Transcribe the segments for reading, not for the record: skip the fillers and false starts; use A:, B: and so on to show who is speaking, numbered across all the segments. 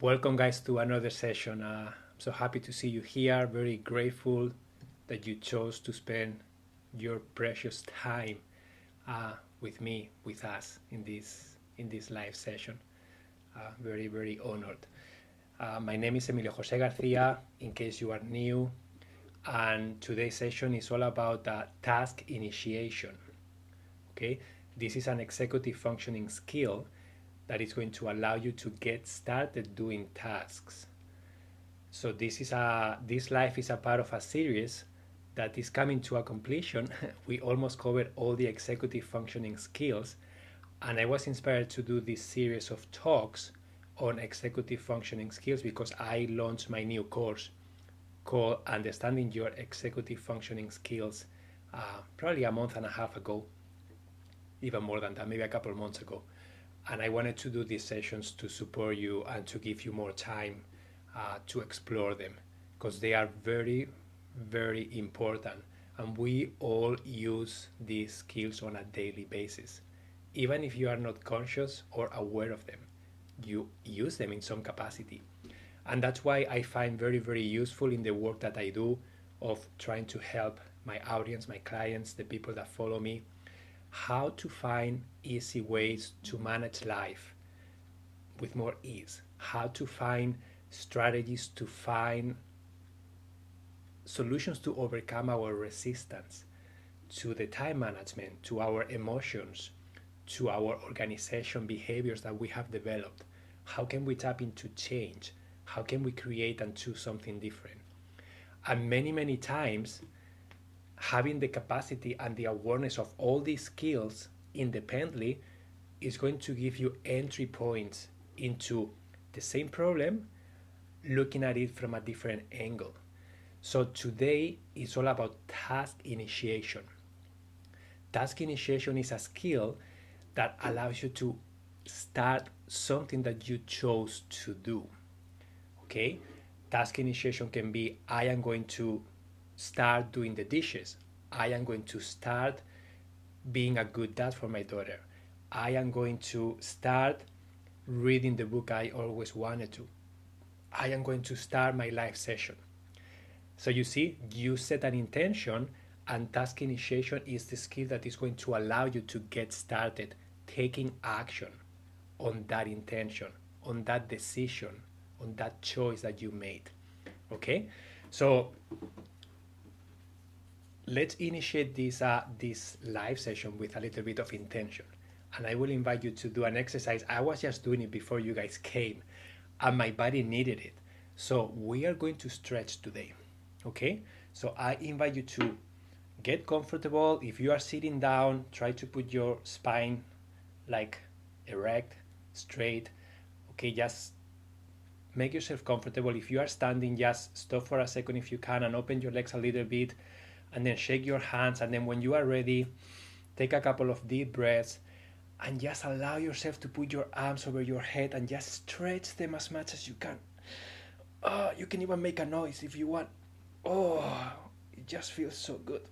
A: Welcome, guys, to another session. I'm so happy to see you here. Very grateful that you chose to spend your precious time with me, with us in this live session. Very honored. My name is Emilio Jose Garcia. In case you are new, and today's session is all about task initiation. Okay, this is an executive functioning skill that is going to allow you to get started doing tasks. So this life is a part of a series that is coming to a completion. We almost covered all the executive functioning skills, and I was inspired to do this series of talks on executive functioning skills because I launched my new course called Understanding Your Executive Functioning Skills probably a month and a half ago, even more than that, maybe a couple of months ago. And I wanted to do these sessions to support you and to give you more time to explore them because they are very important. And we all use these skills on a daily basis. Even if you are not conscious or aware of them, you use them in some capacity. And that's why I find very useful in the work that I do of trying to help my audience, my clients, the people that follow me, how to find easy ways to manage life with more ease, how to find strategies to find solutions to overcome our resistance to the time management, to our emotions, to our organization behaviors that we have developed. How can we tap into change? How can we create and choose something different? And many times, having the capacity and the awareness of all these skills independently is going to give you entry points into the same problem, looking at it from a different angle. So today is all about task initiation. Task initiation is a skill that allows you to start something that you chose to do. Okay? Task initiation can be, I am going to start doing the dishes. I am going to start being a good dad for my daughter. I am going to start reading the book I always wanted to. I am going to start my live session. So you see, you set an intention, and task initiation is the skill that is going to allow you to get started taking action on that intention, on that decision, on that choice that you made. Okay? So let's initiate this live session with a little bit of intention. And I will invite you to do an exercise. I was just doing it before you guys came, and my body needed it. So we are going to stretch today. Okay? So I invite you to get comfortable. If you are sitting down, try to put your spine like erect, straight. Okay, just make yourself comfortable. If you are standing, just stop for a second if you can and open your legs a little bit, and then shake your hands. And then when you are ready, take a couple of deep breaths and just allow yourself to put your arms over your head and just stretch them as much as you can. You can even make a noise if you want. It just feels so good.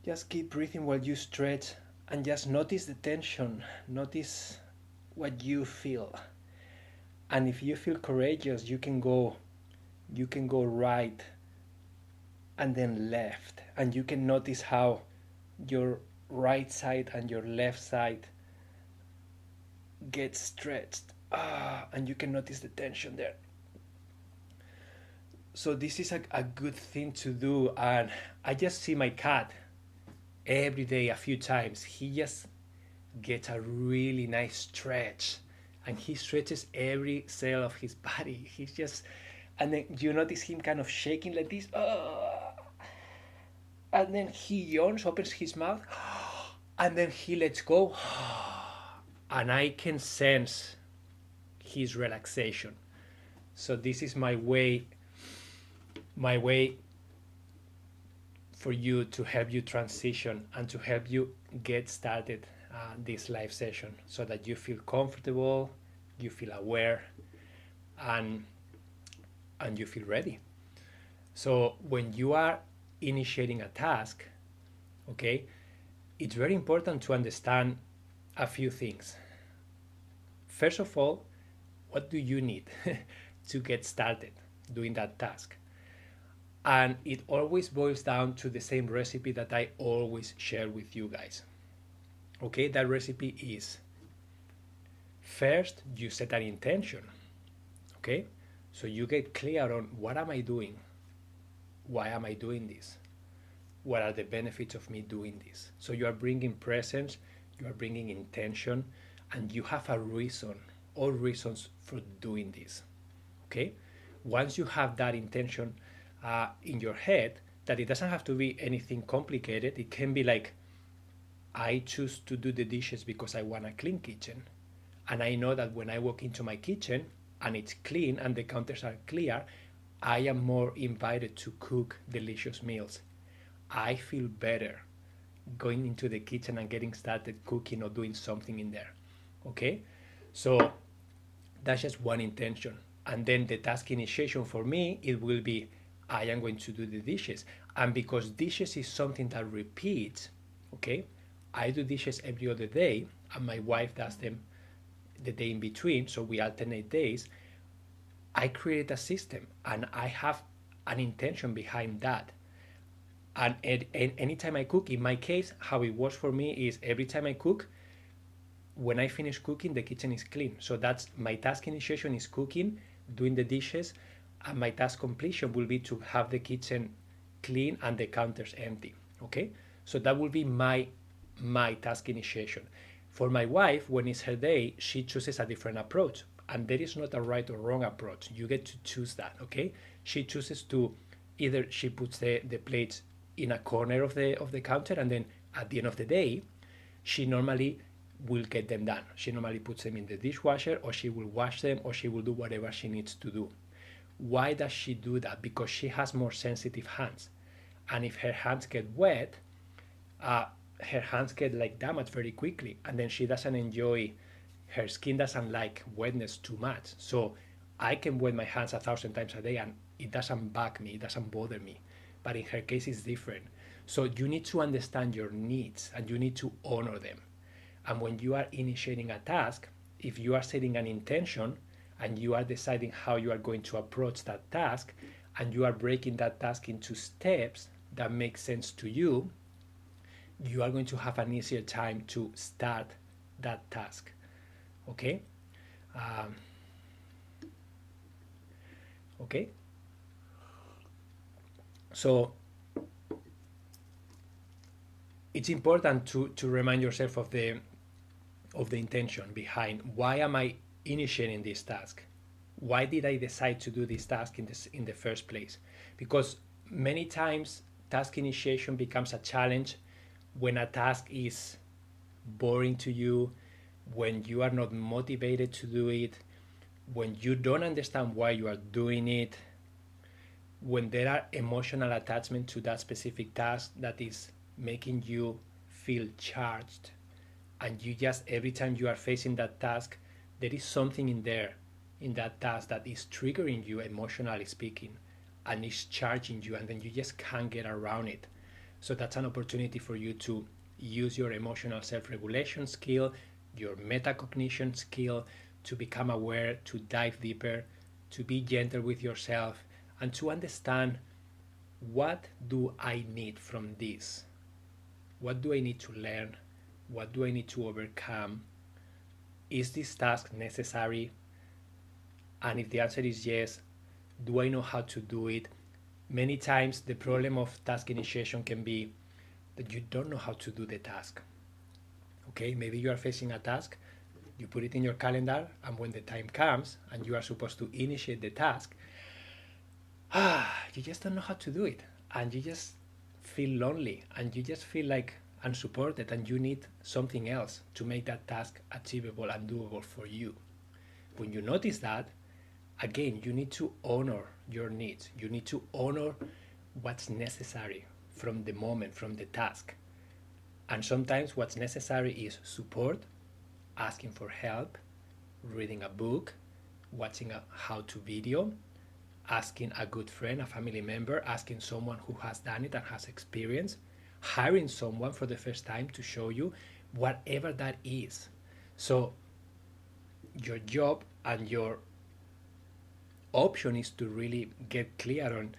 A: Just keep breathing while you stretch and just notice the tension. Notice what you feel. And if you feel courageous, you can go right and then left, and you can notice how your right side and your left side get stretched, and you can notice the tension there. So this is a good thing to do. And I just see my cat every day a few times. He just gets a really nice stretch, and he stretches every cell of his body. He's just, and then you notice him kind of shaking like this, and then he yawns, opens his mouth, and then he lets go, and I can sense his relaxation. So this is my way for you, to help you transition and to help you get started this live session, so that you feel comfortable, you feel aware, and you feel ready. So when you are initiating a task, okay, it's very important to understand a few things. first of all, what do you need to get started doing that task? And it always boils down to the same recipe that I always share with you guys. Okay, that recipe is, first you set an intention. Okay, so you get clear on, what am I doing? Why am I doing this? What are the benefits of me doing this? So you are bringing presence, you are bringing intention, and you have a reason, all reasons for doing this. Okay, once you have that intention in your head, that it doesn't have to be anything complicated. It can be like, I choose to do the dishes because I want a clean kitchen, and I know that when I walk into my kitchen and it's clean and the counters are clear, I am more invited to cook delicious meals. I feel better going into the kitchen and getting started cooking or doing something in there. Okay, so that's just one intention. And then the task initiation for me, it will be, I am going to do the dishes. And because dishes is something that repeats, okay, I do dishes every other day, and my wife does them the day in between, so we alternate days. I create a system and I have an intention behind that. And anytime I cook, in my case, how it works for me is, every time I cook, when I finish cooking, the kitchen is clean. So that's my task initiation, is cooking, doing the dishes, and my task completion will be to have the kitchen clean and the counters empty. Okay, so that will be my task initiation. For my wife, when it's her day, she chooses a different approach, and there is not a right or wrong approach. You get to choose that. Okay, she chooses to, either she puts the plates in a corner of the counter, and then at the end of the day, she normally will get them done. She normally puts them in the dishwasher, or she will wash them, or she will do whatever she needs to do. Why does she do that? Because she has more sensitive hands, and if her hands get wet, her hands get like damaged very quickly, and then she doesn't enjoy, her skin doesn't like wetness too much. So I can wet my hands 1,000 times a day and it doesn't bug me, it doesn't bother me. But in her case, it's different. So you need to understand your needs and you need to honor them. And when you are initiating a task, if you are setting an intention and you are deciding how you are going to approach that task, and you are breaking that task into steps that make sense to you, you are going to have an easier time to start that task. Okay? Okay? So it's important to remind yourself of the intention behind, why am I initiating this task? Why did I decide to do this task in the first place? Because many times task initiation becomes a challenge when a task is boring to you, when you are not motivated to do it, when you don't understand why you are doing it, when there are emotional attachment to that specific task that is making you feel charged, and you just, every time you are facing that task, there is something in there, in that task, that is triggering you, emotionally speaking, and is charging you, and then you just can't get around it. So that's an opportunity for you to use your emotional self-regulation skill, your metacognition skill, to become aware, to dive deeper, to be gentle with yourself, and to understand, what do I need from this? What do I need to learn? What do I need to overcome? Is this task necessary? And if the answer is yes, do I know how to do it? Many times the problem of task initiation can be that you don't know how to do the task. Okay, maybe you are facing a task, you put it in your calendar, and when the time comes and you are supposed to initiate the task, you just don't know how to do it, and you just feel lonely, and you just feel like unsupported, and you need something else to make that task achievable and doable for you. When you notice that, again, you need to honor your needs. You need to honor what's necessary from the moment, from the task. And sometimes what's necessary is support, asking for help, reading a book, watching a how-to video, asking a good friend, a family member, asking someone who has done it and has experience, hiring someone for the first time to show you, whatever that is. So your job and your option is to really get clear on,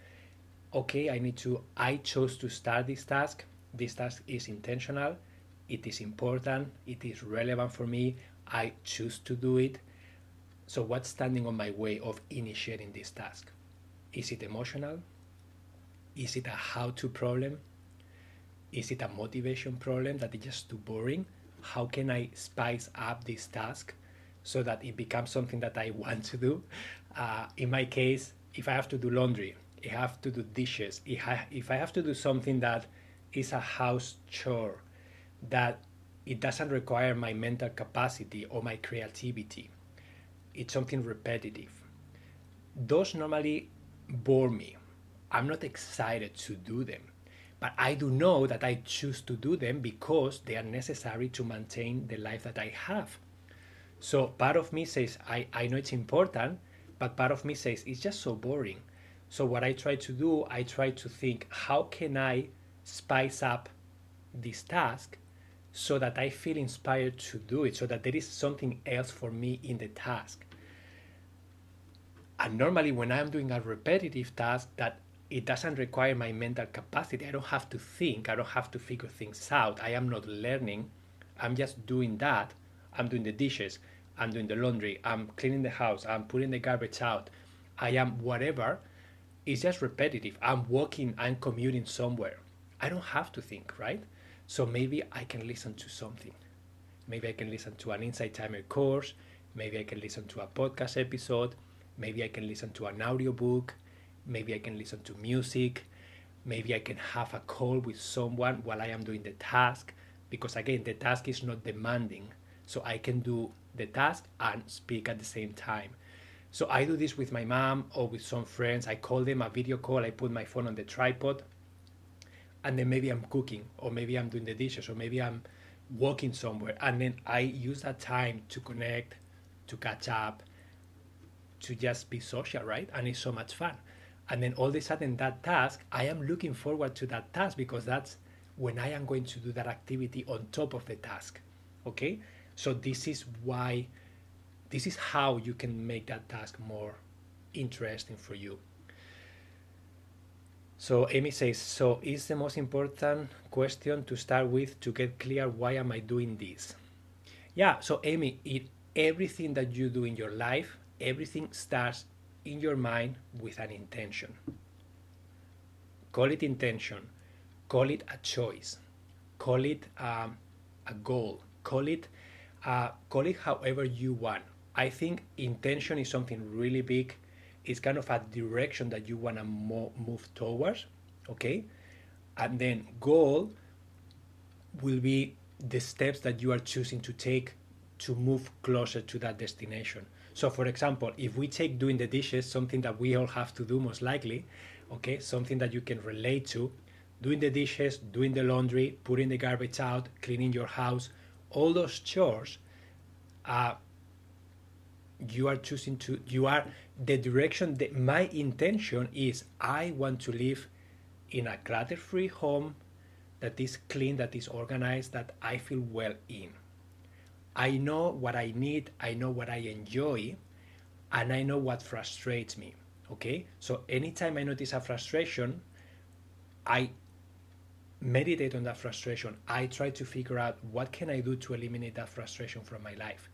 A: okay, I chose to start this task. This task is intentional, it is important, it is relevant for me, I choose to do it. So what's standing on my way of initiating this task? Is it emotional? Is it a how-to problem? Is it a motivation problem that is just too boring? How can I spice up this task so that it becomes something that I want to do? In my case, if I have to do laundry, if I have to do dishes, if I have to do something that is a house chore, that it doesn't require my mental capacity or my creativity, it's something repetitive. Those normally bore me. I'm not excited to do them, but I do know that I choose to do them because they are necessary to maintain the life that I have. So part of me says, I know it's important, but part of me says, it's just so boring. So what I try to do, I try to think, how can I spice up this task so that I feel inspired to do it, so that there is something else for me in the task. And normally when I'm doing a repetitive task that it doesn't require my mental capacity, I don't have to think, I don't have to figure things out, I am not learning, I'm just doing that. I'm doing the dishes, I'm doing the laundry, I'm cleaning the house, I'm putting the garbage out, I am whatever. It's just repetitive. I'm walking, I'm commuting somewhere. I don't have to think, right? So maybe I can listen to something. Maybe I can listen to an Insight Timer course. Maybe I can listen to a podcast episode. Maybe I can listen to an audiobook. Maybe I can listen to music. Maybe I can have a call with someone while I am doing the task. Because again, the task is not demanding. So I can do the task and speak at the same time. So I do this with my mom or with some friends. I call them a video call. I put my phone on the tripod. And then maybe I'm cooking, or maybe I'm doing the dishes, or maybe I'm walking somewhere. And then I use that time to connect, to catch up, to just be social, right? And it's so much fun. And then all of a sudden that task, I am looking forward to that task because that's when I am going to do that activity on top of the task. Okay? So this is how you can make that task more interesting for you. So Amy says, so is the most important question to start with to get clear, why am I doing this? Yeah, so Amy, everything that you do in your life, everything starts in your mind with an intention. Call it intention, call it a choice, call it a goal, call it however you want. I think intention is something really big. It's kind of a direction that you want to move towards, okay? And then goal will be the steps that you are choosing to take to move closer to that destination. So for example, if we take doing the dishes, something that we all have to do most likely, okay, something that you can relate to, doing the dishes, doing the laundry, putting the garbage out, cleaning your house, all those chores, you are choosing to, the direction, my intention is I want to live in a clutter-free home that is clean, that is organized, that I feel well in. I know what I need, I know what I enjoy, and I know what frustrates me, okay? So anytime I notice a frustration, I meditate on that frustration. I try to figure out what can I do to eliminate that frustration from my life.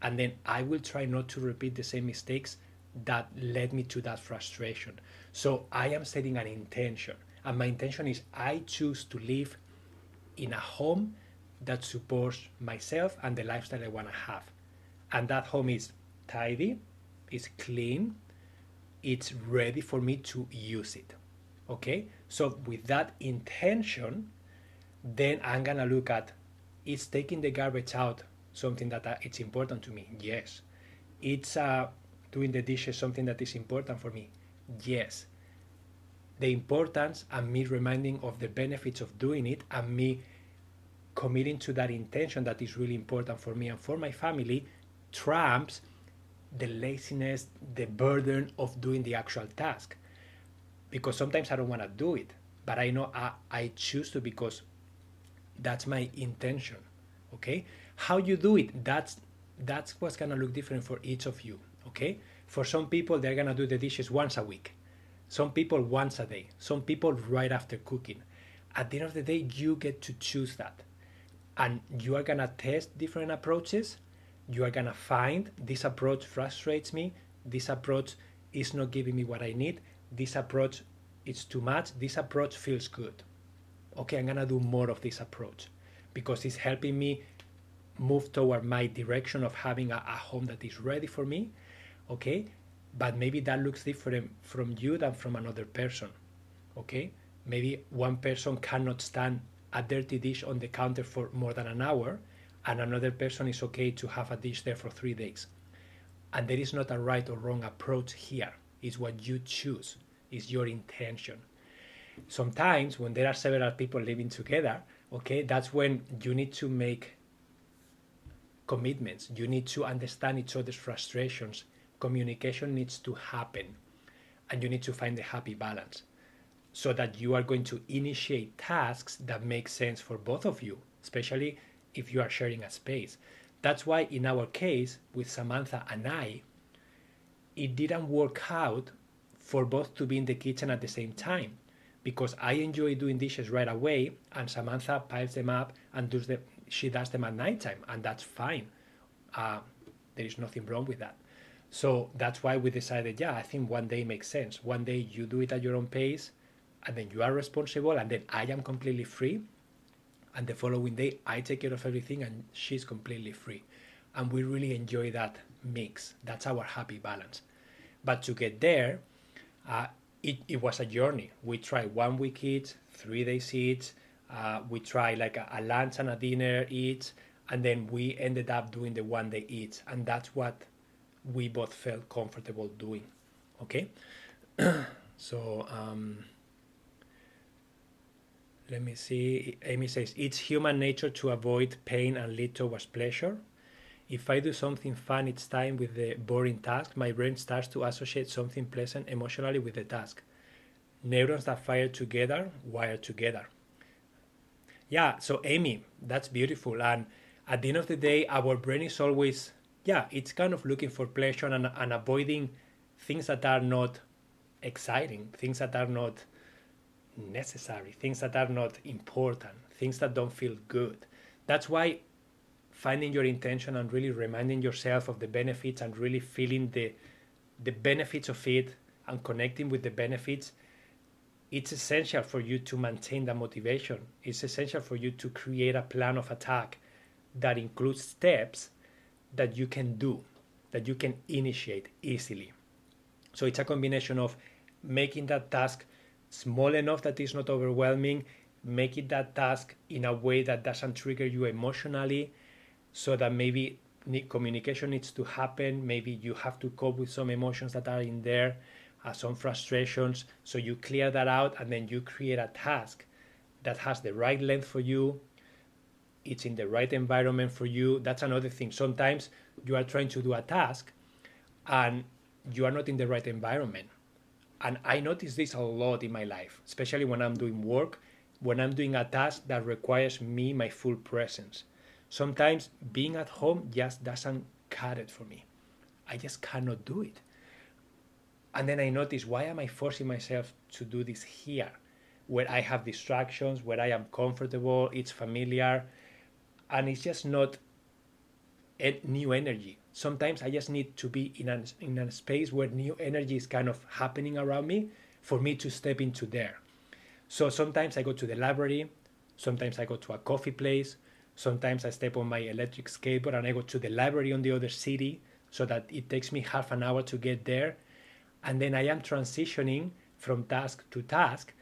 A: And then I will try not to repeat the same mistakes that led me to that frustration. So I am setting an intention. And my intention is I choose to live in a home that supports myself and the lifestyle I want to have. And that home is tidy, it's clean, it's ready for me to use it. Okay? So with that intention, then I'm going to look at, is taking the garbage out something that it's important to me? Yes. It's doing the dishes something that is important for me? Yes. The importance and me reminding of the benefits of doing it and me committing to that intention that is really important for me and for my family trumps the laziness, the burden of doing the actual task. Because sometimes I don't want to do it, but I know I choose to because that's my intention. Okay? How you do it, that's that's what's gonna look different for each of you, okay? For some people, they're gonna do the dishes once a week. Some people once a day. Some people right after cooking. At the end of the day, you get to choose that. And you are gonna test different approaches. You are gonna find this approach frustrates me. This approach is not giving me what I need. This approach is too much. This approach feels good. Okay, I'm gonna do more of this approach because it's helping me move toward my direction of having a home that is ready for me. Okay, but maybe that looks different from you than from another person. Okay, maybe one person cannot stand a dirty dish on the counter for more than an hour, and another person is okay to have a dish there for 3 days. And there is not a right or wrong approach here. It's what you choose, it's your intention. Sometimes when there are several people living together, okay, that's when you need to make commitments. You need to understand each other's frustrations. Communication needs to happen, and you need to find the happy balance so that you are going to initiate tasks that make sense for both of you, especially if you are sharing a space. That's why in our case with Samantha and I, it didn't work out for both to be in the kitchen at the same time, because I enjoy doing dishes right away and Samantha piles them up and she does them at nighttime, and that's fine. There is nothing wrong with that. So that's why we decided, yeah, I think one day makes sense. One day you do it at your own pace, and then you are responsible, and then I am completely free. And the following day, I take care of everything, and she's completely free. And we really enjoy that mix. That's our happy balance. But to get there, it was a journey. We tried 1 week each, 3 days each. We tried like a lunch and a dinner each, and then we ended up doing the 1 day each. And that's what we both felt comfortable doing. Okay? So, let me see. Amy says, it's human nature to avoid pain and lead towards pleasure. If I do something fun each time with the boring task, my brain starts to associate something pleasant emotionally with the task. Neurons that fire together wire together. Yeah, so Amy, that's beautiful. And at the end of the day, our brain is always, it's kind of looking for pleasure and avoiding things that are not exciting, things that are not necessary, things that are not important, things that don't feel good. That's why finding your intention and really reminding yourself of the benefits and really feeling the benefits of it and connecting with the benefits, it's essential for you to maintain that motivation. It's essential for you to create a plan of attack that includes steps that you can do, that you can initiate easily. So it's a combination of making that task small enough that it's not overwhelming, making that task in a way that doesn't trigger you emotionally, so that maybe communication needs to happen, maybe you have to cope with some emotions that are in there, some frustrations, so you clear that out, and then you create a task that has the right length for you, it's in the right environment for you. That's another thing. Sometimes you are trying to do a task and you are not in the right environment. And I notice this a lot in my life, especially when I'm doing work, when I'm doing a task that requires me, my full presence. Sometimes being at home just doesn't cut it for me. I just cannot do it. And then I notice, why am I forcing myself to do this here, where I have distractions, where I am comfortable, it's familiar, and it's just not new energy. Sometimes I just need to be in a space where new energy is kind of happening around me for me to step into there. So sometimes I go to the library, sometimes I go to a coffee place, sometimes I step on my electric skateboard and I go to the library on the other city so that it takes me half an hour to get there. And then I am transitioning from task to task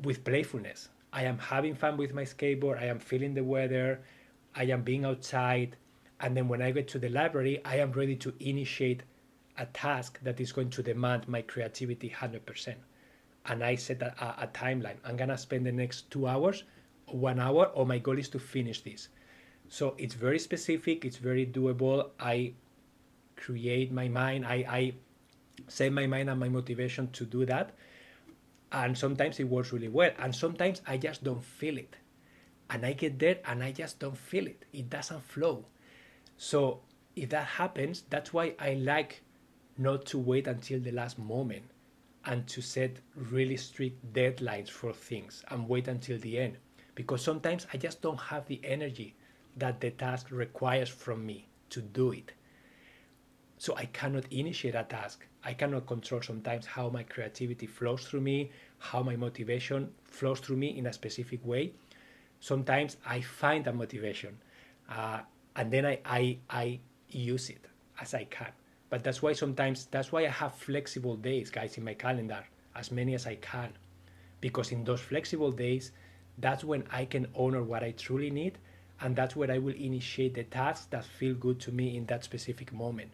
A: with playfulness. I am having fun with my skateboard, I am feeling the weather, I am being outside. And then when I get to the library, I am ready to initiate a task that is going to demand my creativity 100%. And I set a timeline. I'm going to spend the next 2 hours, 1 hour, or my goal is to finish this. So it's very specific, it's very doable. I create my mind, I set my mind and my motivation to do that. And sometimes it works really well. And sometimes I just don't feel it. And I get there and I just don't feel it. It doesn't flow. So if that happens, that's why I like not to wait until the last moment and to set really strict deadlines for things and wait until the end. Because sometimes I just don't have the energy that the task requires from me to do it. So I cannot initiate a task. I cannot control sometimes how my creativity flows through me, how my motivation flows through me in a specific way. Sometimes I find a motivation and then I use it as I can. But that's why sometimes, that's why I have flexible days, guys, in my calendar, as many as I can. Because in those flexible days, that's when I can honor what I truly need, and that's when I will initiate the tasks that feel good to me in that specific moment.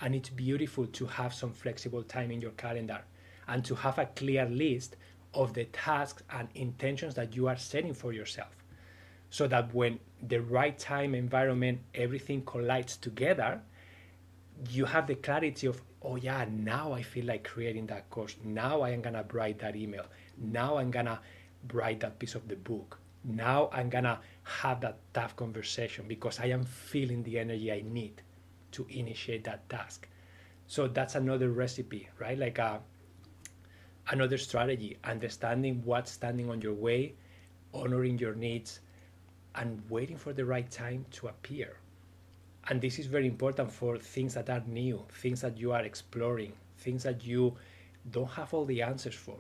A: And it's beautiful to have some flexible time in your calendar and to have a clear list of the tasks and intentions that you are setting for yourself, so that when the right time, environment, everything collides together, you have the clarity of, oh yeah, now I feel like creating that course. Now I am gonna write that email. Now I'm gonna write that piece of the book. Now I'm gonna have that tough conversation because I am feeling the energy I need to initiate that task. So that's another recipe, right? Like another strategy, understanding what's standing on your way, honoring your needs, and waiting for the right time to appear. And this is very important for things that are new, things that you are exploring, things that you don't have all the answers for,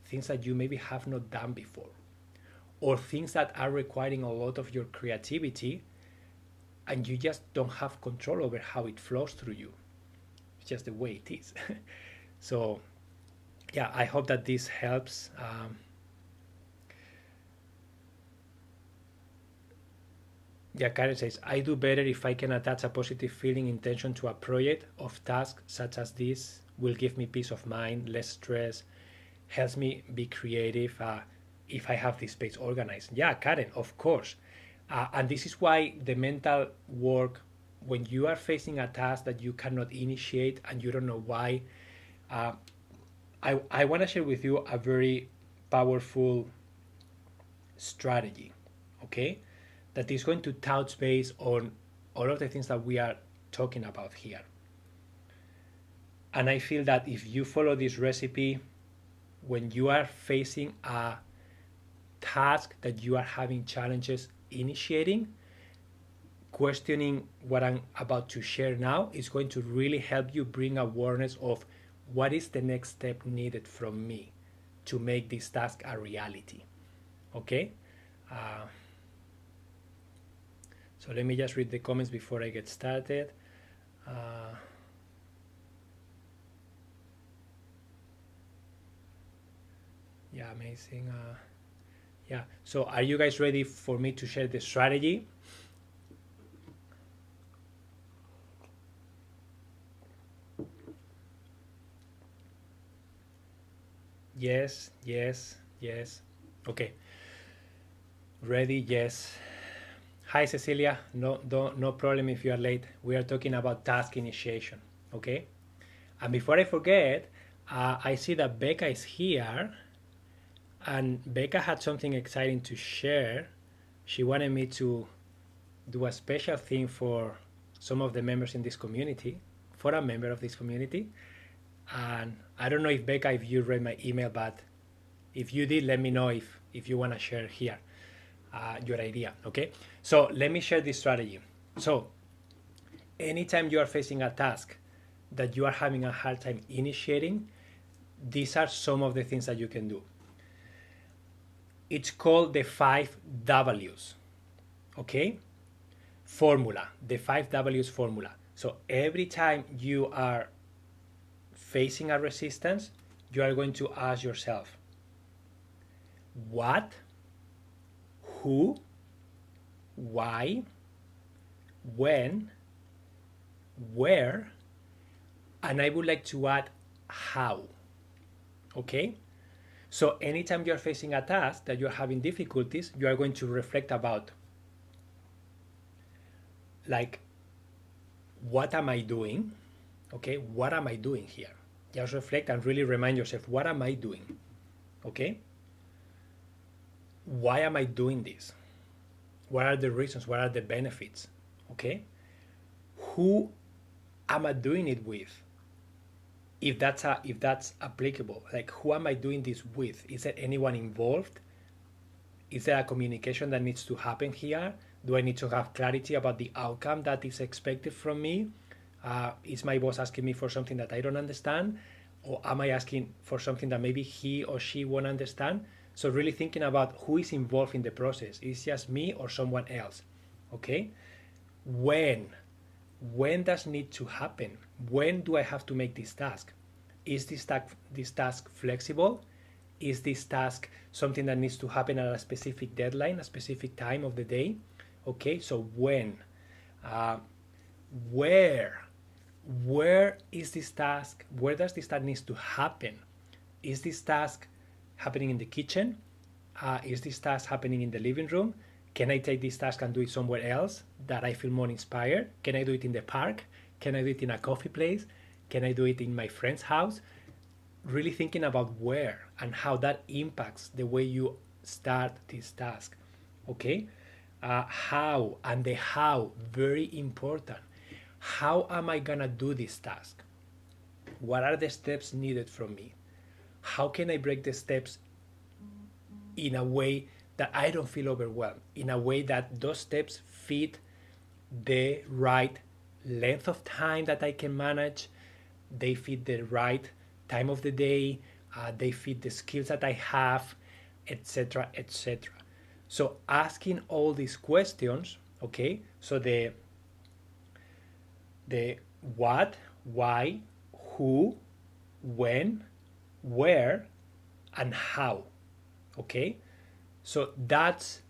A: things that you maybe have not done before, or things that are requiring a lot of your creativity and you just don't have control over how it flows through you. It's just the way it is. So yeah, I hope that this helps. Yeah, Karen says, I do better if I can attach a positive feeling intention to a project of tasks such as this. Will give me peace of mind, less stress, helps me be creative if I have this space organized. Yeah, Karen, of course. And this is why the mental work, when you are facing a task that you cannot initiate and you don't know why, I want to share with you a very powerful strategy, okay? That is going to touch base on all of the things that we are talking about here. And I feel that if you follow this recipe, when you are facing a task that you are having challenges initiating, questioning what I'm about to share now is going to really help you bring awareness of what is the next step needed from me to make this task a reality. Okay? So let me just read the comments before I get started. Yeah, amazing. Yeah, so are you guys ready for me to share the strategy? Yes, yes, yes. Okay. Ready? Yes. Hi, Cecilia. No problem if you are late. We are talking about task initiation. Okay. And before I forget, I see that Becca is here, and Becca had something exciting to share. She wanted me to do a special thing for some of the members in this community, for a member of this community. And I don't know if Becca, if you read my email, but if you did, let me know if you want to share here your idea. Okay, so let me share this strategy. So anytime you are facing a task that you are having a hard time initiating, these are some of the things that you can do. It's called the 5 W's. Okay, formula, the 5 W's formula. So every time you are facing a resistance, you are going to ask yourself, what, who, why, when, where, and I would like to add how. Okay? So anytime you're facing a task that you're having difficulties, you are going to reflect about, like, what am I doing? Okay, what am I doing here? Just reflect and really remind yourself, what am I doing? Okay? Why am I doing this? What are the reasons? What are the benefits? Okay? who am I doing it with? If that's applicable, like who am I doing this with? Is there anyone involved? Is there a communication that needs to happen here? Do I need to have clarity about the outcome that is expected from me? Is my boss asking me for something that I don't understand? Or am I asking for something that maybe he or she won't understand? So really thinking about who is involved in the process. Is it just me or someone else? Okay? When? When does need to happen? When do I have to make this task? Is this task flexible? Is this task something that needs to happen at a specific deadline, a specific time of the day? Okay, so when? Where? Where is this task? Where does this task need to happen? Is this task happening in the kitchen? Is this task happening in the living room? Can I take this task and do it somewhere else that I feel more inspired? Can I do it in the park? Can I do it in a coffee place? Can I do it in my friend's house? Really thinking about where and how that impacts the way you start this task. Okay? How, and the how, very important. How am I gonna do this task? What are the steps needed from me? How can I break the steps in a way that I don't feel overwhelmed, in a way that those steps fit the right length of time that I can manage, they fit the right time of the day, they fit the skills that I have, etc., etc. So asking all these questions, okay, so the what, why, who, when, where, and how, okay? So that's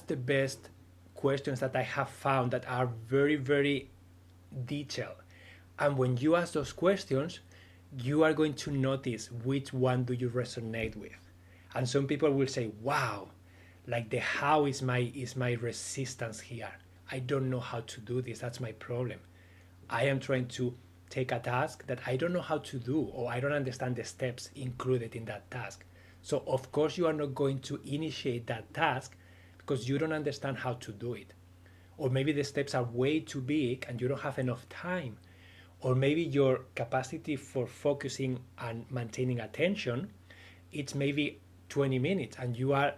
A: the best questions that I have found that are very, very detailed. And when you ask those questions, you are going to notice which one do you resonate with. And some people will say, wow, like the how is my resistance here. I don't know how to do this. That's my problem. I am trying to take a task that I don't know how to do, or I don't understand the steps included in that task. So of course you are not going to initiate that task because you don't understand how to do it. Or maybe the steps are way too big and you don't have enough time. Or maybe your capacity for focusing and maintaining attention, it's maybe 20 minutes and you are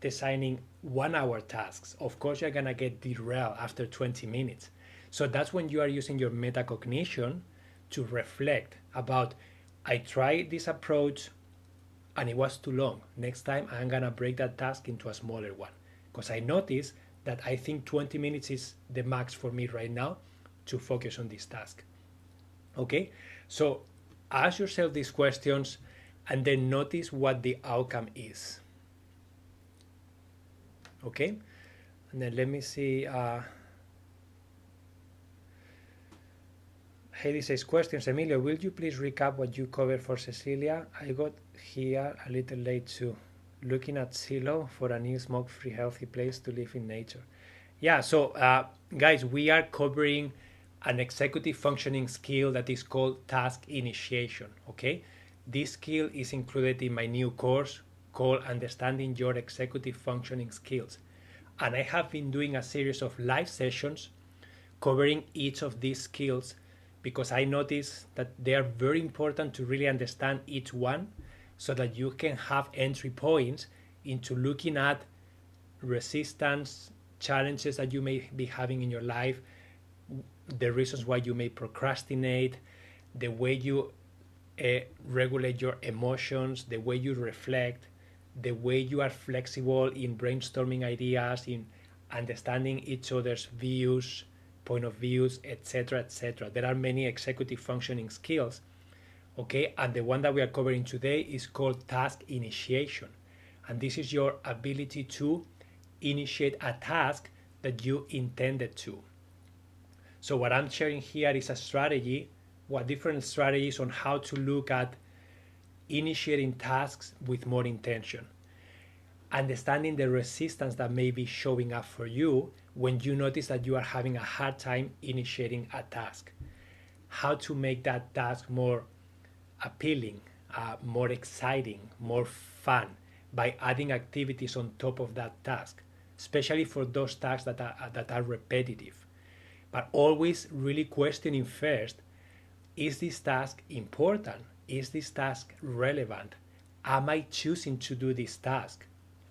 A: designing 1 hour tasks. Of course you're gonna get derailed after 20 minutes. So that's when you are using your metacognition to reflect about, I tried this approach and it was too long. Next time I'm gonna break that task into a smaller one. Because I noticed that I think 20 minutes is the max for me right now to focus on this task. Okay, so ask yourself these questions and then notice what the outcome is. Okay, and then let me see. Heidi says, questions. Emilio, will you please recap what you covered for Cecilia? I got here a little late too. Looking at Silo for a new smoke-free healthy place to live in nature. Yeah, so guys, we are covering an executive functioning skill that is called task initiation, okay? This skill is included in my new course called Understanding Your Executive Functioning Skills. And I have been doing a series of live sessions covering each of these skills because I notice that they are very important to really understand each one so that you can have entry points into looking at resistance, challenges that you may be having in your life, the reasons why you may procrastinate, the way you regulate your emotions, the way you reflect, the way you are flexible in brainstorming ideas, in understanding each other's views, point of views, etc., etc. There are many executive functioning skills, okay? And the one that we are covering today is called task initiation. And this is your ability to initiate a task that you intended to. So what I'm sharing here is a strategy, different strategies on how to look at initiating tasks with more intention. Understanding the resistance that may be showing up for you when you notice that you are having a hard time initiating a task. How to make that task more appealing, more exciting, more fun by adding activities on top of that task, especially for those tasks that are repetitive. but always really questioning first, is this task important? Is this task relevant? Am I choosing to do this task?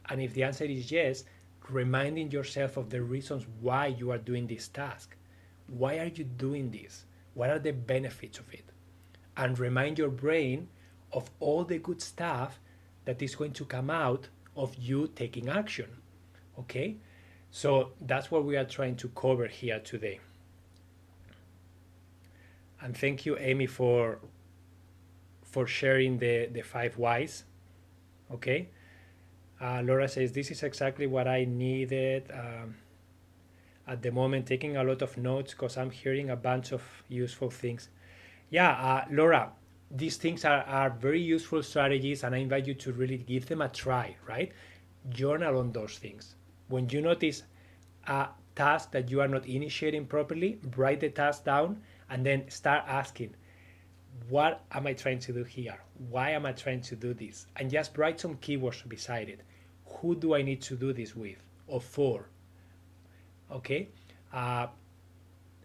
A: And if the answer is yes, reminding yourself of the reasons why you are doing this task. Why are you doing this? What are the benefits of it? And remind your brain of all the good stuff that is going to come out of you taking action. Okay? So that's what we are trying to cover here today. And thank you, Amy, for sharing the 5 whys. Okay? Laura says, this is exactly what I needed at the moment, taking a lot of notes because I'm hearing a bunch of useful things. Yeah, Laura, these things are very useful strategies, and I invite you to really give them a try, right? Journal on those things. When you notice a task that you are not initiating properly, write the task down and then start asking, what am I trying to do here? Why am I trying to do this? And just write some keywords beside it. Who do I need to do this with or for? Okay?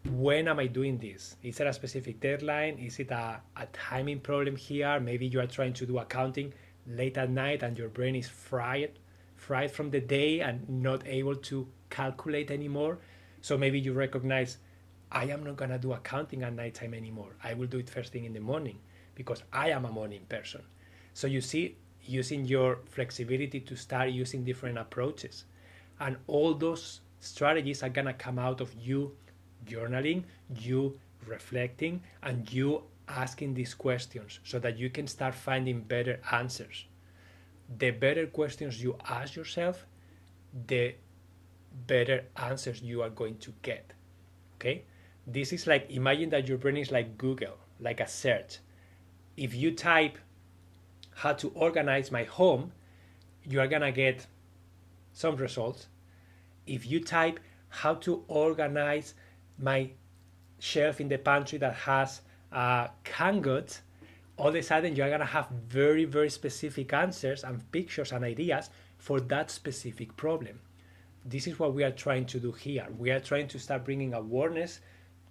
A: When am I doing this? Is there a specific deadline? Is it a timing problem here? Maybe you are trying to do accounting late at night and your brain is fried from the day and not able to calculate anymore. So maybe you recognize, I am not going to do accounting at nighttime anymore. I will do it first thing in the morning because I am a morning person. So you see, using your flexibility to start using different approaches. And all those strategies are going to come out of you journaling, you reflecting, and you asking these questions so that you can start finding better answers. The better questions you ask yourself, the better answers you are going to get. Okay? This is like, imagine that your brain is like Google, like a search. If you type how to organize my home, you are gonna get some results. If you type how to organize my shelf in the pantry that has canned goods, all of a sudden you're gonna have very, very specific answers and pictures and ideas for that specific problem. This is what we are trying to do here. We are trying to start bringing awareness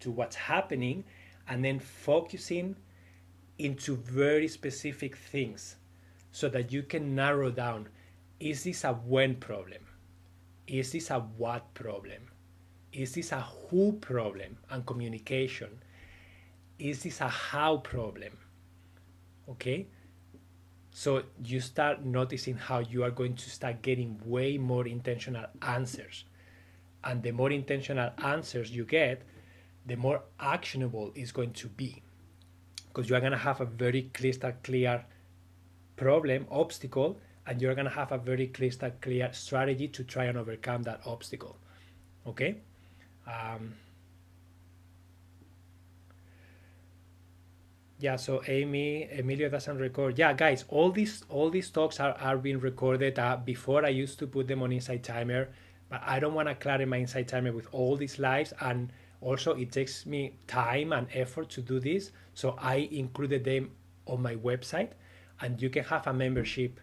A: to what's happening and then focusing into very specific things so that you can narrow down, is this a when problem? Is this a what problem? Is this a who problem and communication? Is this a how problem? Okay? So you start noticing how you are going to start getting way more intentional answers. And the more intentional answers you get, the more actionable it's going to be. Because you're going to have a very crystal clear problem, obstacle, and you're going to have a very crystal clear strategy to try and overcome that obstacle. Okay? Yeah, so Emilio doesn't record. Yeah, guys, all these talks are being recorded. Before I used to put them on Insight Timer, but I don't want to clutter my Insight Timer with all these lives, and also it takes me time and effort to do this. So I included them on my website, and you can have a membership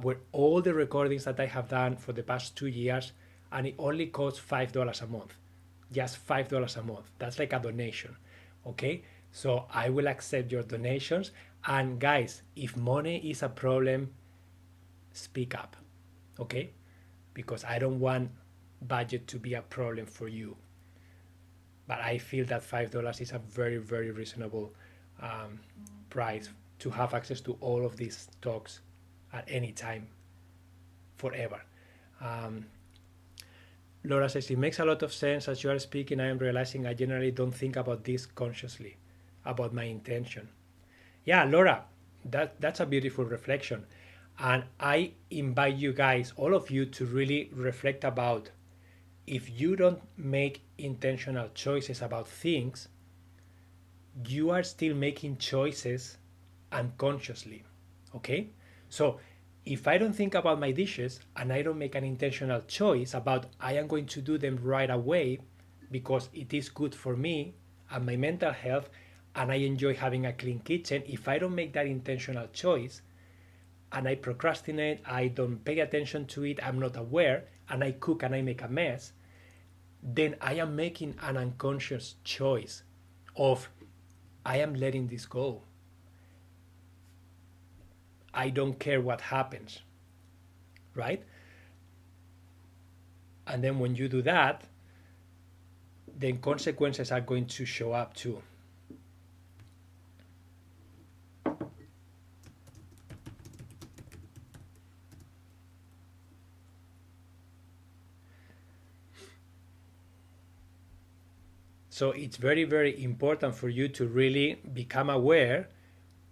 A: where all the recordings that I have done for the past 2 years, and it only costs $5 a month, just $5 a month. That's like a donation, okay? So I will accept your donations. And guys, if money is a problem, speak up, okay? Because I don't want budget to be a problem for you. But I feel that $5 is a very, very reasonable price to have access to all of these talks at any time, forever. Laura says, it makes a lot of sense as you are speaking. I am realizing I generally don't think about this consciously, about my intention. Yeah, Laura, that's a beautiful reflection. And I invite you guys, all of you, to really reflect about, if you don't make intentional choices about things, you are still making choices unconsciously, okay? So if I don't think about my dishes and I don't make an intentional choice about I am going to do them right away because it is good for me and my mental health and I enjoy having a clean kitchen, if I don't make that intentional choice and I procrastinate, I don't pay attention to it, I'm not aware, and I cook and I make a mess, then I am making an unconscious choice of I am letting this go. I don't care what happens, right? And then when you do that, then consequences are going to show up too. So it's very, very important for you to really become aware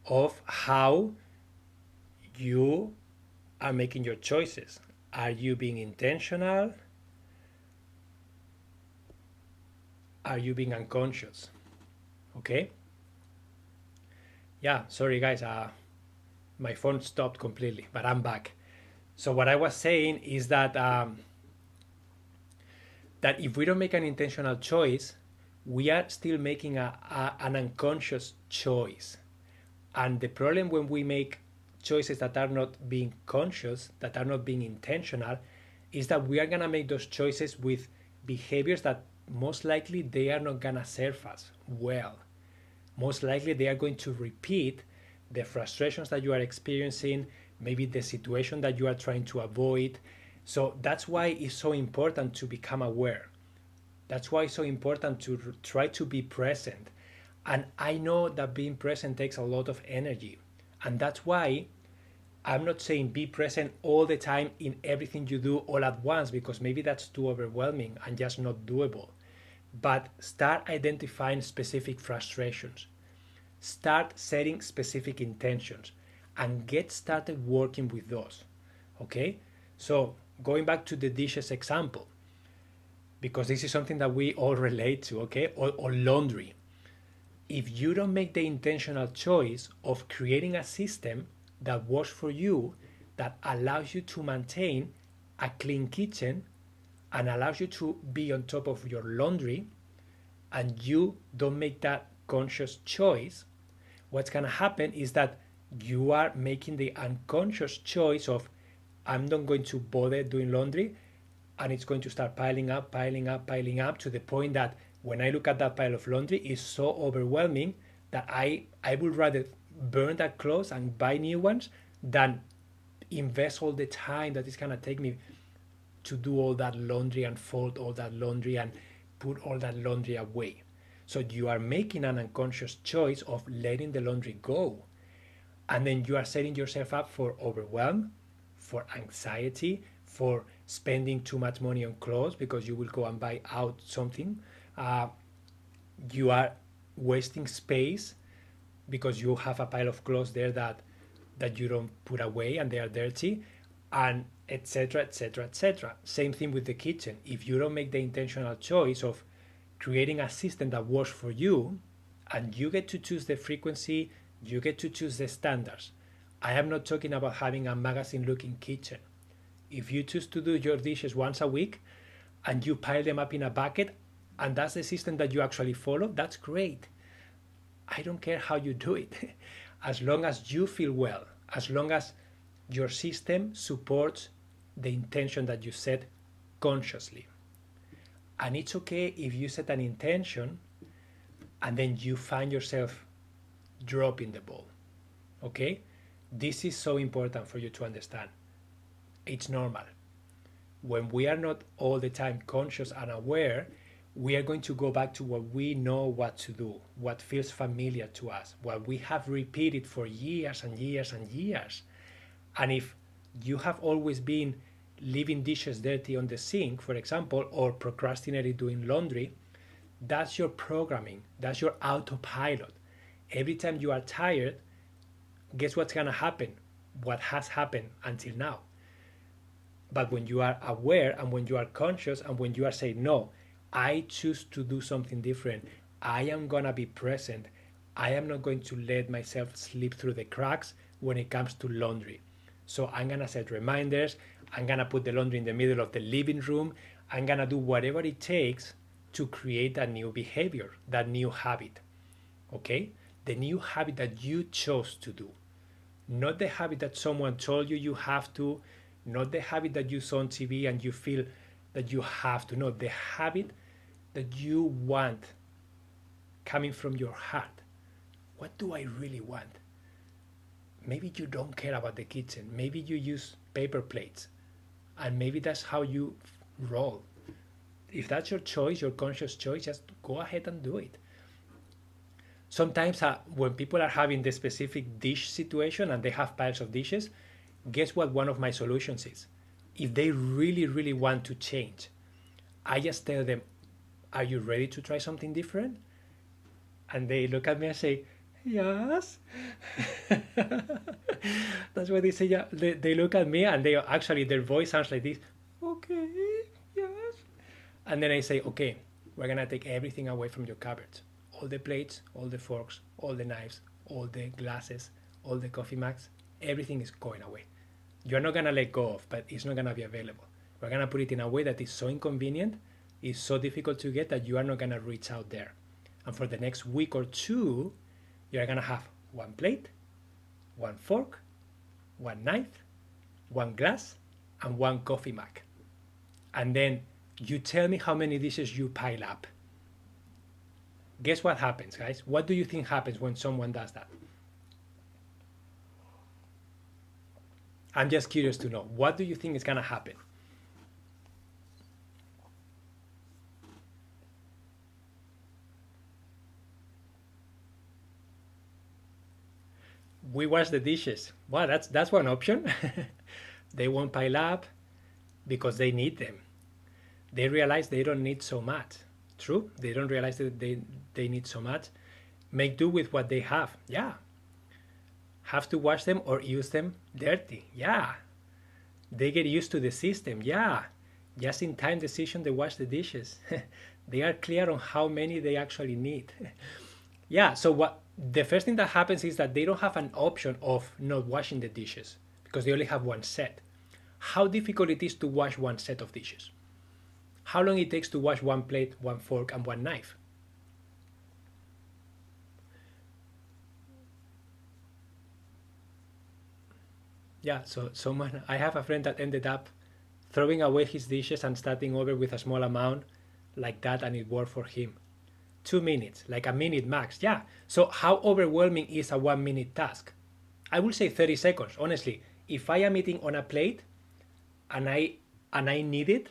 A: of how you are making your choices. Are you being intentional? Are you being unconscious? Okay? Yeah, sorry guys, my phone stopped completely, but I'm back. So what I was saying is that that if we don't make an intentional choice, we are still making an unconscious choice. And the problem when we make choices that are not being conscious, that are not being intentional, is that we are going to make those choices with behaviors that most likely they are not going to serve us well. Most likely they are going to repeat the frustrations that you are experiencing, maybe the situation that you are trying to avoid. So that's why it's so important to become aware. That's why it's so important to try to be present. And I know that being present takes a lot of energy. And that's why I'm not saying be present all the time in everything you do all at once, because maybe that's too overwhelming and just not doable. But start identifying specific frustrations. Start setting specific intentions and get started working with those. Okay? So going back to the dishes example, because this is something that we all relate to, okay? Or laundry. If you don't make the intentional choice of creating a system that works for you, that allows you to maintain a clean kitchen and allows you to be on top of your laundry, and you don't make that conscious choice, what's going to happen is that you are making the unconscious choice of I'm not going to bother doing laundry, and it's going to start piling up to the point that when I look at that pile of laundry, it's so overwhelming that I would rather burn that clothes and buy new ones than invest all the time that it's going to take me to do all that laundry and fold all that laundry and put all that laundry away. So you are making an unconscious choice of letting the laundry go. And then you are setting yourself up for overwhelm, for anxiety, for spending too much money on clothes because you will go and buy out something. You are wasting space because you have a pile of clothes there that you don't put away and they are dirty, and etc, etc, etc. Same thing with the kitchen. If you don't make the intentional choice of creating a system that works for you, and you get to choose the frequency, you get to choose the standards. I am not talking about having a magazine looking kitchen. If you choose to do your dishes once a week and you pile them up in a bucket, and that's the system that you actually follow, that's great. I don't care how you do it. As long as you feel well, as long as your system supports the intention that you set consciously. And it's okay if you set an intention and then you find yourself dropping the ball. Okay? This is so important for you to understand. It's normal. When we are not all the time conscious and aware, we are going to go back to what we know what to do, what feels familiar to us, what we have repeated for years and years and years. And if you have always been leaving dishes dirty on the sink, for example, or procrastinating doing laundry, that's your programming, that's your autopilot. Every time you are tired, guess what's going to happen? What has happened until now. But when you are aware and when you are conscious and when you are saying, no, I choose to do something different, I am going to be present, I am not going to let myself slip through the cracks when it comes to laundry. So I'm going to set reminders, I'm going to put the laundry in the middle of the living room, I'm going to do whatever it takes to create that new behavior, that new habit. Okay? The new habit that you chose to do. Not the habit that someone told you you have to, not the habit that you saw on TV and you feel that you have to. No, the habit that you want coming from your heart. What do I really want? Maybe you don't care about the kitchen. Maybe you use paper plates, and maybe that's how you roll. If that's your choice, your conscious choice, just go ahead and do it. Sometimes when people are having the specific dish situation and they have piles of dishes, guess what one of my solutions is? If they really, really want to change, I just tell them, are you ready to try something different? And they look at me and say, yes. That's what they say. Yeah. They look at me and they actually, their voice sounds like this. Okay, yes. And then I say, okay, we're going to take everything away from your cupboards. All the plates, all the forks, all the knives, all the glasses, all the coffee mugs, everything is going away. You're not going to let go of, but it's not going to be available. We're going to put it in a way that is so inconvenient, is so difficult to get that you are not going to reach out there. And for the next week or two, you're going to have one plate, one fork, one knife, one glass, and one coffee mug. And then you tell me how many dishes you pile up. Guess what happens, guys? What do you think happens when someone does that? I'm just curious to know. What do you think is going to happen? We wash the dishes. Well, that's one option. They won't pile up because they need them. They realize they don't need so much. True, they don't realize that they need so much. Make do with what they have. Yeah. Have to wash them or use them dirty. Yeah. They get used to the system. Yeah. Just in time decision, they wash the dishes. They are clear on how many they actually need. Yeah, so what the first thing that happens is that they don't have an option of not washing the dishes because they only have one set. How difficult it is to wash one set of dishes? How long it takes to wash one plate, one fork, and one knife? Yeah, so someone, I have a friend that ended up throwing away his dishes and starting over with a small amount like that, and it worked for him. 2 minutes, like a minute max. Yeah. So how overwhelming is a 1 minute task? I will say 30 seconds. Honestly, if I am eating on a plate and I need it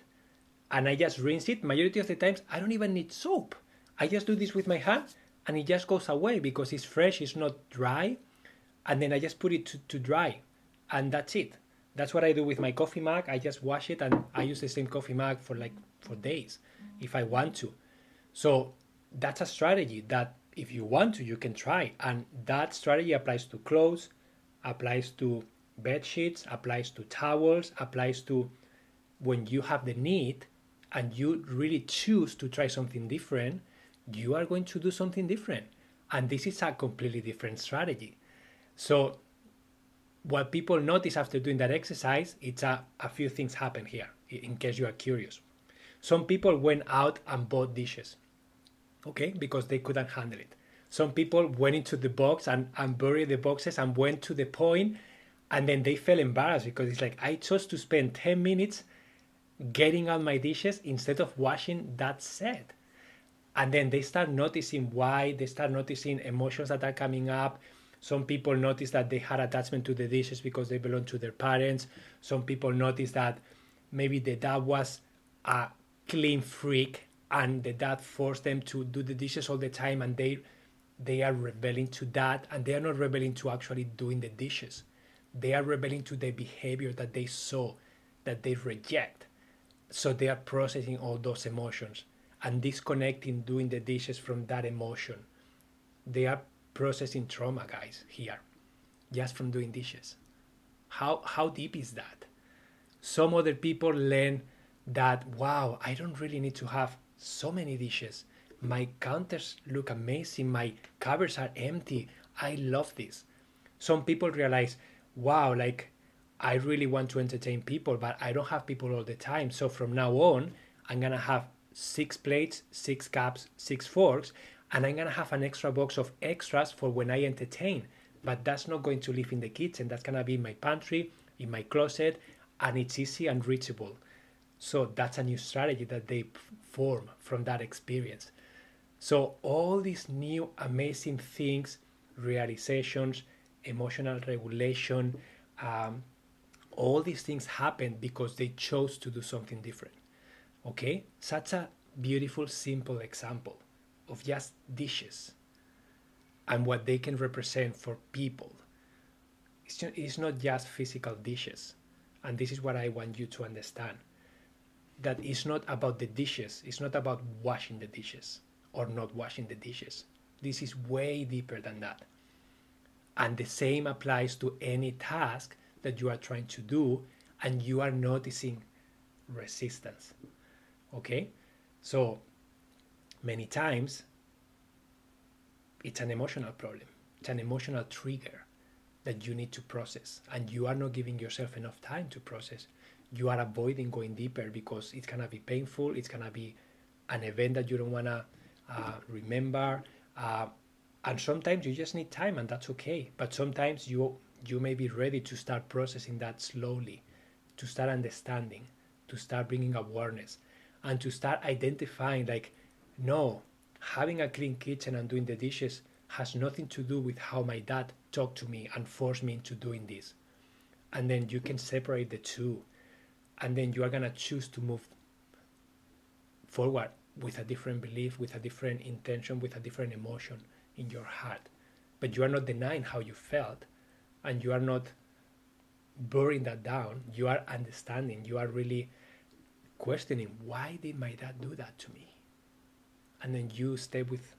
A: and I just rinse it, majority of the times I don't even need soap. I just do this with my hand and it just goes away because it's fresh, it's not dry. And then I just put it to dry and that's it. That's what I do with my coffee mug. I just wash it and I use the same coffee mug for days if I want to. So that's a strategy that if you want to, you can try. And that strategy applies to clothes, applies to bed sheets, applies to towels, applies to when you have the need and you really choose to try something different, you are going to do something different. And this is a completely different strategy. So what people notice after doing that exercise, it's a few things happen here, in case you are curious. Some people went out and bought dishes. Okay, because they couldn't handle it. Some people went into the box and buried the boxes and went to the point and then they felt embarrassed because it's like, I chose to spend 10 minutes getting out my dishes instead of washing that set. And then they start noticing why, they start noticing emotions that are coming up. Some people notice that they had attachment to the dishes because they belong to their parents. Some people notice that maybe the dad was a clean freak and the dad forced them to do the dishes all the time and they are rebelling to that, and they are not rebelling to actually doing the dishes. They are rebelling to the behavior that they saw, that they reject. So they are processing all those emotions and disconnecting doing the dishes from that emotion. They are processing trauma, guys, here, just from doing dishes. How deep is that? Some other people learn that, wow, I don't really need to have so many dishes. My counters look amazing. My cupboards are empty. I love this. Some people realize, wow, like I really want to entertain people, but I don't have people all the time. So from now on, I'm going to have 6 plates, 6 cups, 6 forks, and I'm going to have an extra box of extras for when I entertain. But that's not going to live in the kitchen. That's going to be in my pantry, in my closet, and it's easy and reachable. So that's a new strategy that they form from that experience. So all these new amazing things, realizations, emotional regulation, um, all these things happen because they chose to do something different. Okay? Such a beautiful, simple example of just dishes and what they can represent for people. It's not just physical dishes. And this is what I want you to understand, that it's not about the dishes, it's not about washing the dishes or not washing the dishes. This is way deeper than that. And the same applies to any task that you are trying to do and you are noticing resistance. Okay? So many times it's an emotional problem, it's an emotional trigger that you need to process, and you are not giving yourself enough time to process. You are avoiding going deeper because it's gonna be painful, it's gonna be an event that you don't wanna remember, and sometimes you just need time, and that's okay. But sometimes you may be ready to start processing that slowly, to start understanding, to start bringing awareness, and to start identifying, like, no, having a clean kitchen and doing the dishes has nothing to do with how my dad talked to me and forced me into doing this. And then you can separate the two, and then you are going to choose to move forward with a different belief, with a different intention, with a different emotion in your heart. But you are not denying how you felt, and you are not burying that down. You are understanding, you are really questioning, why did my dad do that to me? And then you stay with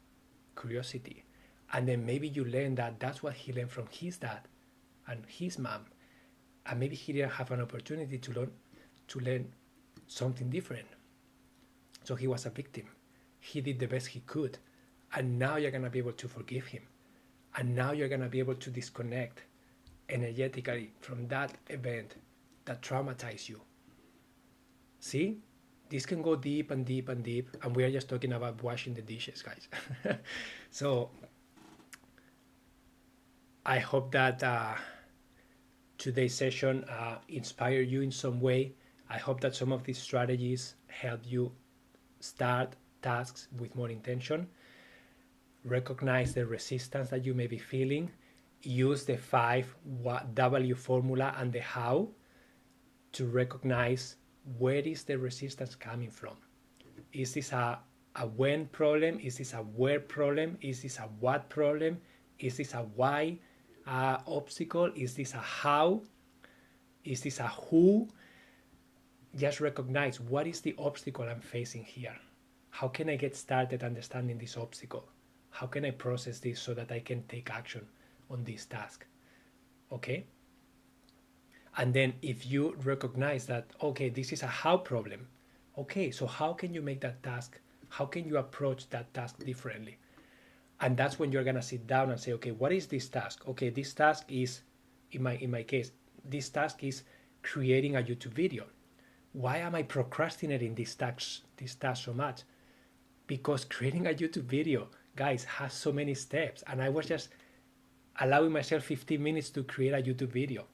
A: curiosity, and then maybe you learn that that's what he learned from his dad and his mom, and maybe he didn't have an opportunity to learn something different, so he was a victim. He did the best he could, and now you're going to be able to forgive him, and now you're going to be able to disconnect energetically from that event that traumatized you. See, this can go deep and deep and deep, and we are just talking about washing the dishes, guys. So I hope that today's session inspired you in some way. I hope that some of these strategies help you start tasks with more intention, recognize the resistance that you may be feeling, use the 5W formula and the how to recognize where is the resistance coming from. Is this a when problem? Is this a where problem? Is this a what problem? Is this a why obstacle? Is this a how? Is this a who? Just recognize, what is the obstacle I'm facing here? How can I get started understanding this obstacle? How can I process this so that I can take action on this task? Okay? And then if you recognize that, okay, this is a how problem, okay, so how can you make that task, how can you approach that task differently? And that's when you're gonna sit down and say, okay, what is this task? Okay, this task is, in my case, this task is creating a YouTube video. Why am I procrastinating this task so much? Because creating a YouTube video, guys, has so many steps, and I was just allowing myself 15 minutes to create a YouTube video.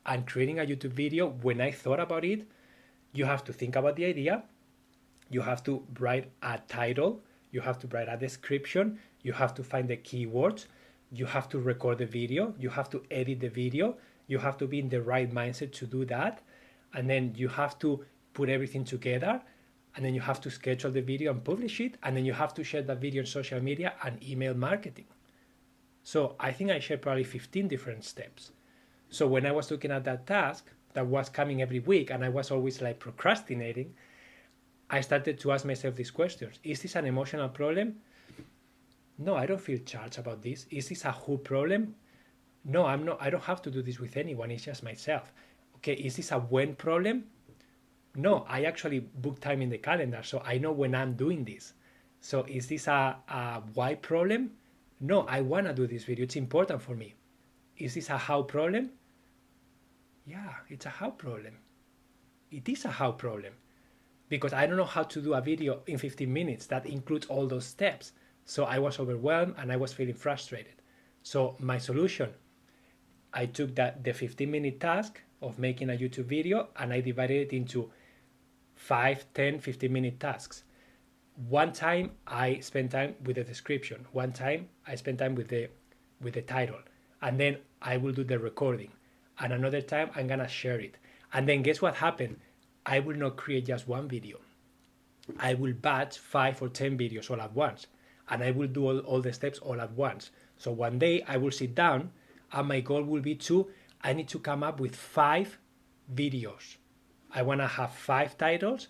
A: And creating a YouTube video, when I thought about it, you have to think about the idea, you have to write a title, you have to write a description, you have to find the keywords, you have to record the video, you have to edit the video, you have to be in the right mindset to do that, and then you have to put everything together, and then you have to schedule the video and publish it, and then you have to share that video on social media and email marketing. So I think I shared probably 15 different steps. So when I was looking at that task that was coming every week and I was always like procrastinating, I started to ask myself these questions. Is this an emotional problem? No, I don't feel charged about this. Is this a who problem? No, I'm not. I don't have to do this with anyone. It's just myself. Okay, is this a when problem? No, I actually book time in the calendar, so I know when I'm doing this. So is this a why problem? No, I want to do this video. It's important for me. Is this a how problem? Yeah, it's a how problem. It is a how problem. Because I don't know how to do a video in 15 minutes that includes all those steps. So I was overwhelmed and I was feeling frustrated. So my solution, I took the 15-minute task of making a YouTube video and I divided it into 5, 10, 15-minute tasks. One time I spend time with the description. One time I spend time with the title. And then I will do the recording. And another time I'm gonna share it. And then guess what happened? I will not create just one video. I will batch 5 or 10 videos all at once. And I will do all the steps all at once. So one day I will sit down and my goal will be I need to come up with 5 videos. I wanna have 5 titles,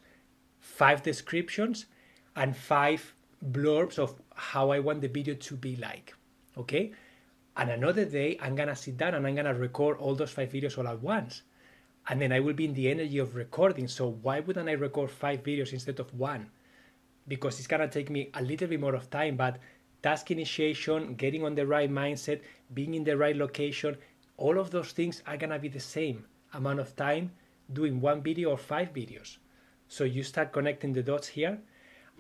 A: 5 descriptions, and 5 blurbs of how I want the video to be like, okay? And another day, I'm gonna sit down and I'm gonna record all those 5 videos all at once. And then I will be in the energy of recording. So why wouldn't I record 5 videos instead of 1? Because it's gonna take me a little bit more of time, but task initiation, getting on the right mindset, being in the right location, all of those things are gonna be the same amount of time doing 1 video or 5 videos. So you start connecting the dots here.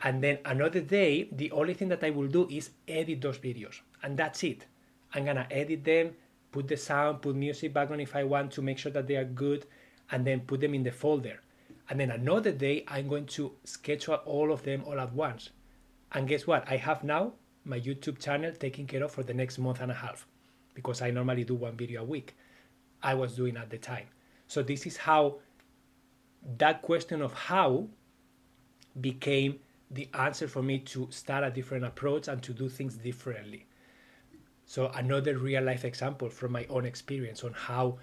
A: And then another day, the only thing that I will do is edit those videos. And that's it. I'm gonna edit them, put the sound, put music background if I want to make sure that they are good, and then put them in the folder. And then another day, I'm going to schedule all of them all at once. And guess what? I have now my YouTube channel taken care of for the next month and a half, because I normally do 1 video a week. I was doing at the time. So this is how that question of how became the answer for me to start a different approach and to do things differently. So another real life example from my own experience on how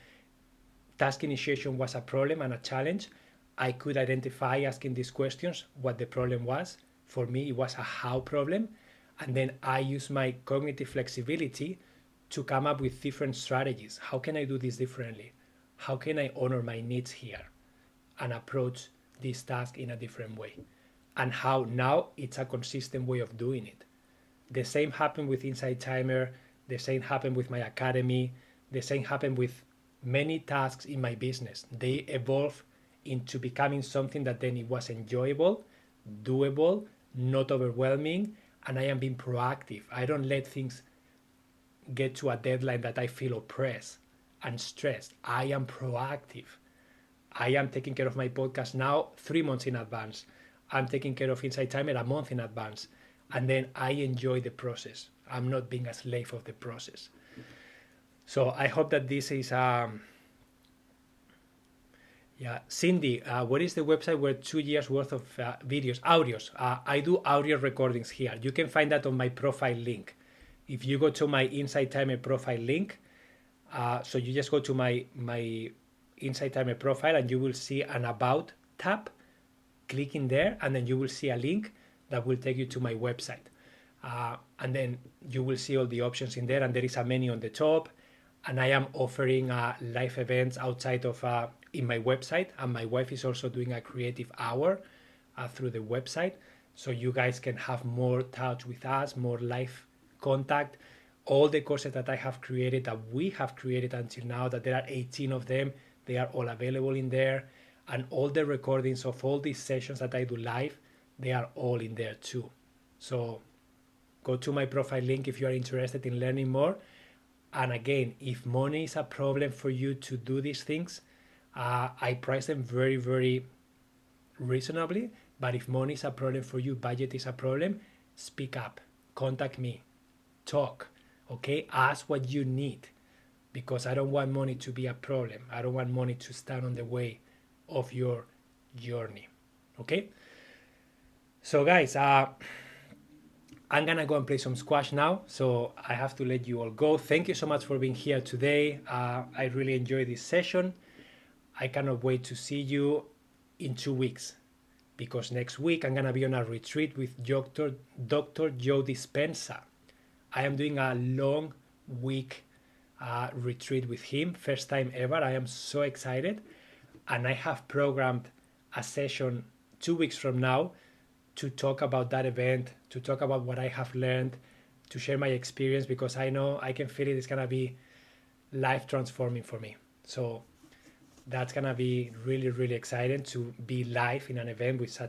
A: task initiation was a problem and a challenge. I could identify asking these questions what the problem was. For me, it was a how problem. And then I use my cognitive flexibility to come up with different strategies. How can I do this differently? How can I honor my needs here and approach this task in a different way? And how now it's a consistent way of doing it. The same happened with Inside Timer. The same happened with my academy. The same happened with many tasks in my business. They evolve into becoming something that then it was enjoyable, doable, not overwhelming, and I am being proactive. I don't let things get to a deadline that I feel oppressed and stressed. I am proactive. I am taking care of my podcast now 3 months in advance. I'm taking care of Inside Timer a month in advance. And then I enjoy the process. I'm not being a slave of the process. So I hope that this is... Cindy, what is the website where 2 years worth of audios? I do audio recordings here. You can find that on my profile link. If you go to my Inside Timer profile link, so you just go to my Inside Timer profile and you will see an About tab. Click in there and then you will see a link that will take you to my website. And then you will see all the options in there, and there is a menu on the top. And I am offering live events outside of in my website, and my wife is also doing a creative hour through the website, so you guys can have more touch with us, more live contact. All the courses that I have created, that we have created until now, that there are 18 of them, they are all available in there, and all the recordings of all these sessions that I do live, they are all in there too. So go to my profile link if you are interested in learning more. And again, if money is a problem for you to do these things, I price them very, very reasonably. But if money is a problem for you, budget is a problem, speak up, contact me, talk, okay? Ask what you need, because I don't want money to be a problem. I don't want money to stand on the way of your journey, okay? So guys, I'm gonna go and play some squash now, so I have to let you all go. Thank you so much for being here today. I really enjoyed this session. I cannot wait to see you in 2 weeks, because next week I'm gonna be on a retreat with Dr. Joe Dispenza. I am doing a long week retreat with him, first time ever. I am so excited, and I have programmed a session 2 weeks from now to talk about that event, to talk about what I have learned, to share my experience, because I know, I can feel it, it's gonna be life transforming for me. So that's gonna be really, really exciting to be live in an event with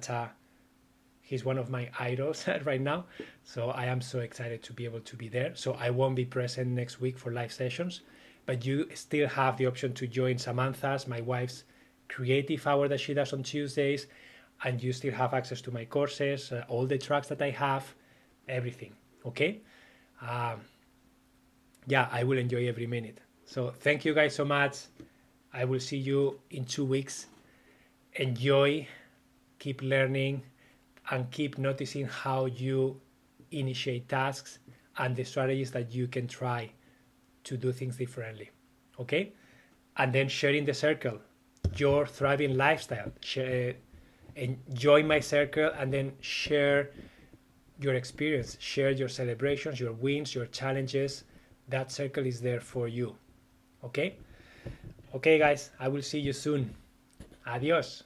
A: he's one of my idols right now. So I am so excited to be able to be there. So I won't be present next week for live sessions, but you still have the option to join Samantha's, my wife's creative hour that she does on Tuesdays. and you still have access to my courses, all the tracks that I have, everything. Okay. Yeah, I will enjoy every minute. So thank you guys so much. I will see you in 2 weeks. Enjoy, keep learning, and keep noticing how you initiate tasks and the strategies that you can try to do things differently. Okay? And then sharing the circle, your thriving lifestyle. And join my circle and then share your experience, share your celebrations, your wins, your challenges. That circle is there for you. Okay? Okay, guys, I will see you soon. Adios.